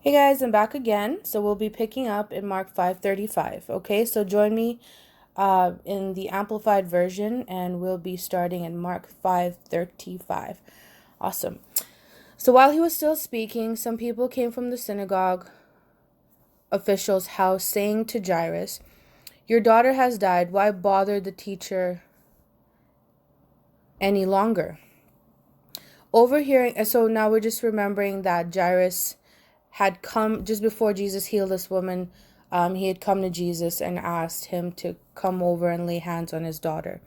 Hey guys, I'm back again. So we'll be picking up in Mark 5:35. Okay, so join me in the amplified version and we'll be starting in Mark 5:35. Awesome. So while he was still speaking, some people came from the synagogue official's house saying to Jairus, "Your daughter has died. Why bother the teacher any longer?" Overhearing, so now we're just remembering that Jairus had come just before Jesus healed this woman. He had come to Jesus and asked him to come over and lay hands on his daughter.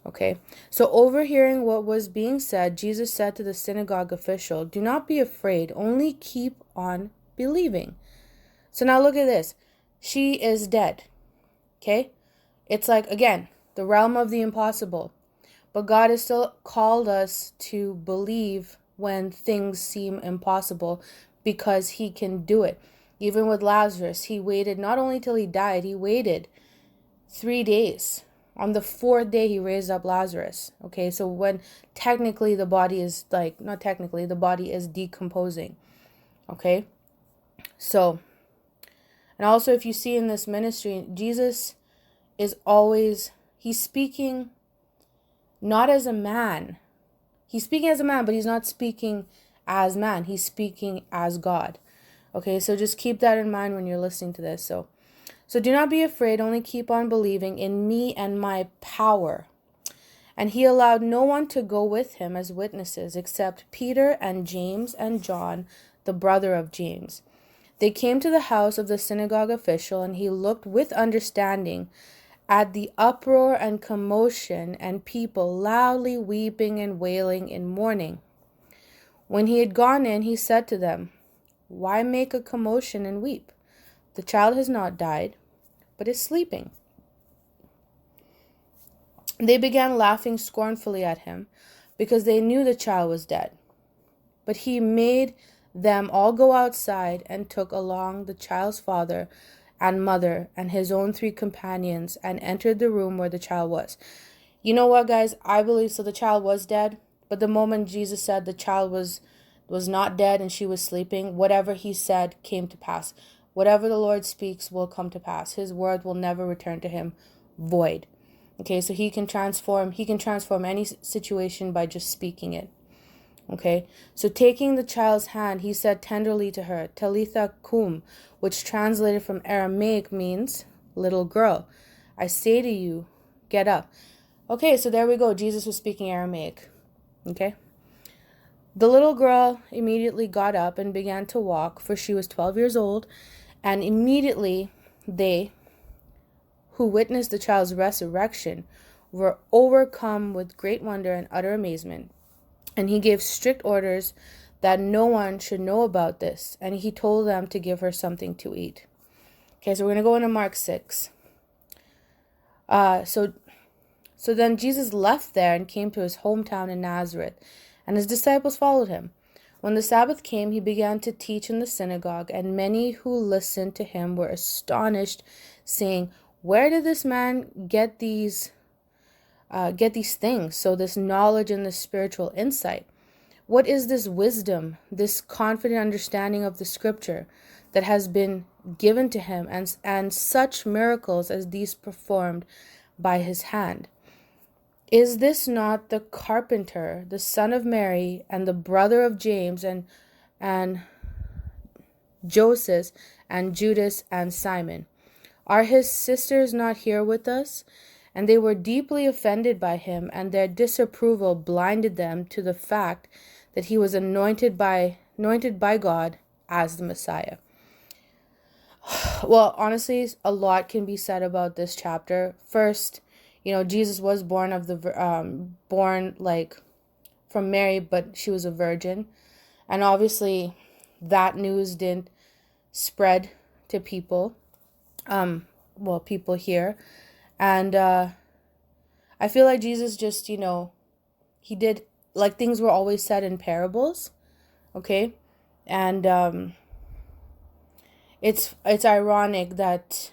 Okay, so overhearing what was being said, Jesus said to the synagogue official, "Do not be afraid, only keep on believing." So now look at this. She is dead. Okay, it's like, again, the realm of the impossible. But God has still called us to believe when things seem impossible because he can do it. Even with Lazarus, he waited not only till he died, he waited 3 days. On the fourth day, he raised up Lazarus. Okay, so when technically the body is not technically, the body is decomposing. Okay, so, and also if you see in this ministry, Jesus is always, he's speaking not as a man. He's speaking as a man, but he's not speaking as man. He's speaking as God. Okay, so just keep that in mind when you're listening to this. So do not be afraid, only keep on believing in me and my power. And he allowed no one to go with him as witnesses except Peter and James and John, the brother of James. They came to the house of the synagogue official, and he looked with understanding at the uproar and commotion and people loudly weeping and wailing in mourning. When he had gone in, he said to them, "Why make a commotion and weep? The child has not died, but is sleeping." They began laughing scornfully at him, because they knew the child was dead. But he made them all go outside and took along the child's father and mother and his own 3 companions and entered the room where the child was. You know what, guys? I believe so. The child was dead, but the moment Jesus said the child was not dead and she was sleeping, whatever he said came to pass. Whatever the Lord speaks will come to pass. His word will never return to him void. Okay, so he can transform any situation by just speaking it. Okay, so taking the child's hand, he said tenderly to her, "Talitha cum," which translated from Aramaic means, "Little girl, I say to you, get up." Okay, so there we go. Jesus was speaking Aramaic. Okay. The little girl immediately got up and began to walk, for she was 12 years old, and immediately they who witnessed the child's resurrection were overcome with great wonder and utter amazement. And he gave strict orders that no one should know about this, and he told them to give her something to eat. Okay, so we're going to go into Mark 6. So then Jesus left there and came to his hometown in Nazareth, and his disciples followed him. When the Sabbath came, he began to teach in the synagogue, and many who listened to him were astonished, saying, "Where did this man get these things? So this knowledge and this spiritual insight? What is this wisdom, this confident understanding of the scripture that has been given to him, and such miracles as these performed by his hand? Is this not the carpenter, the son of Mary, and the brother of James, and Joseph, and Judas, and Simon? Are his sisters not here with us?" And they were deeply offended by him, and their disapproval blinded them to the fact that he was anointed by God as the Messiah. Well, honestly, a lot can be said about this chapter. First, Jesus was born like from Mary, but she was a virgin, and obviously that news didn't spread to people. People here, and I feel like Jesus just, he did, like, things were always said in parables. Okay, and it's ironic that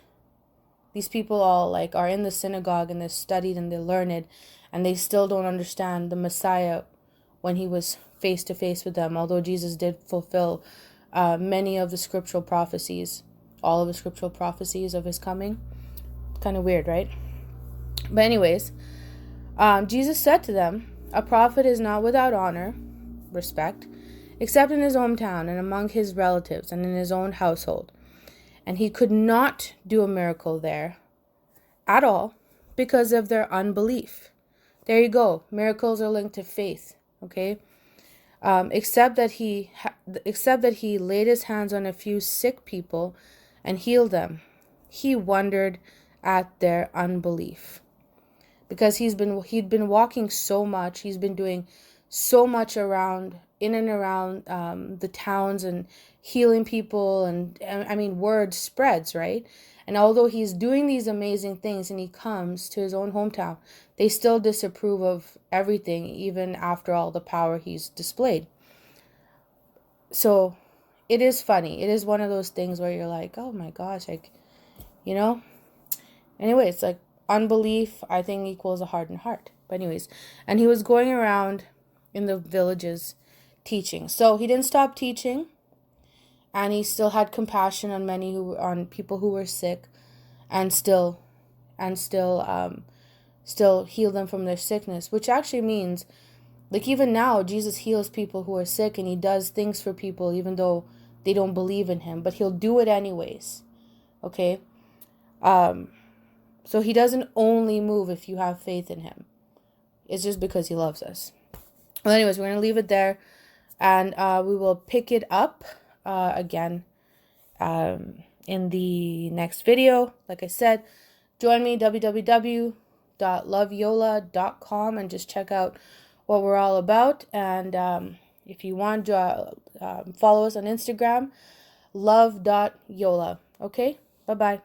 these people all are in the synagogue and they're studied and they're learned, and they still don't understand the Messiah when he was face to face with them, although Jesus did fulfill many of the scriptural prophecies, all of the scriptural prophecies of his coming. Kind of weird, right? But anyways, Jesus said to them, a prophet is not without honor, respect, except in his hometown and among his relatives and in his own household. And he could not do a miracle there at all because of their unbelief. There you go. Miracles are linked to faith. Okay. Except that he laid his hands on a few sick people and healed them. He wondered at their unbelief, because he'd been walking so much. He's been doing so much in and around the towns and healing people, and I mean, word spreads, right? And although he's doing these amazing things and he comes to his own hometown, they still disapprove of everything, even after all the power he's displayed. So it is funny. It is one of those things where you're like, oh my gosh, like, anyway, it's like unbelief, I think, equals a hardened heart. But anyways, and he was going around in the villages teaching. So he didn't stop teaching, and he still had compassion on people who were sick, and still heal them from their sickness, which actually means, like, even now Jesus heals people who are sick, and he does things for people even though they don't believe in him, but he'll do it anyways. Okay? So he doesn't only move if you have faith in him. It's just because he loves us. Well, anyways, we're going to leave it there, and we will pick it up again in the next video. Like I said, join me, www.loveyola.com, and just check out what we're all about. And if you want to follow us on Instagram, love.yola. Okay? Bye-bye.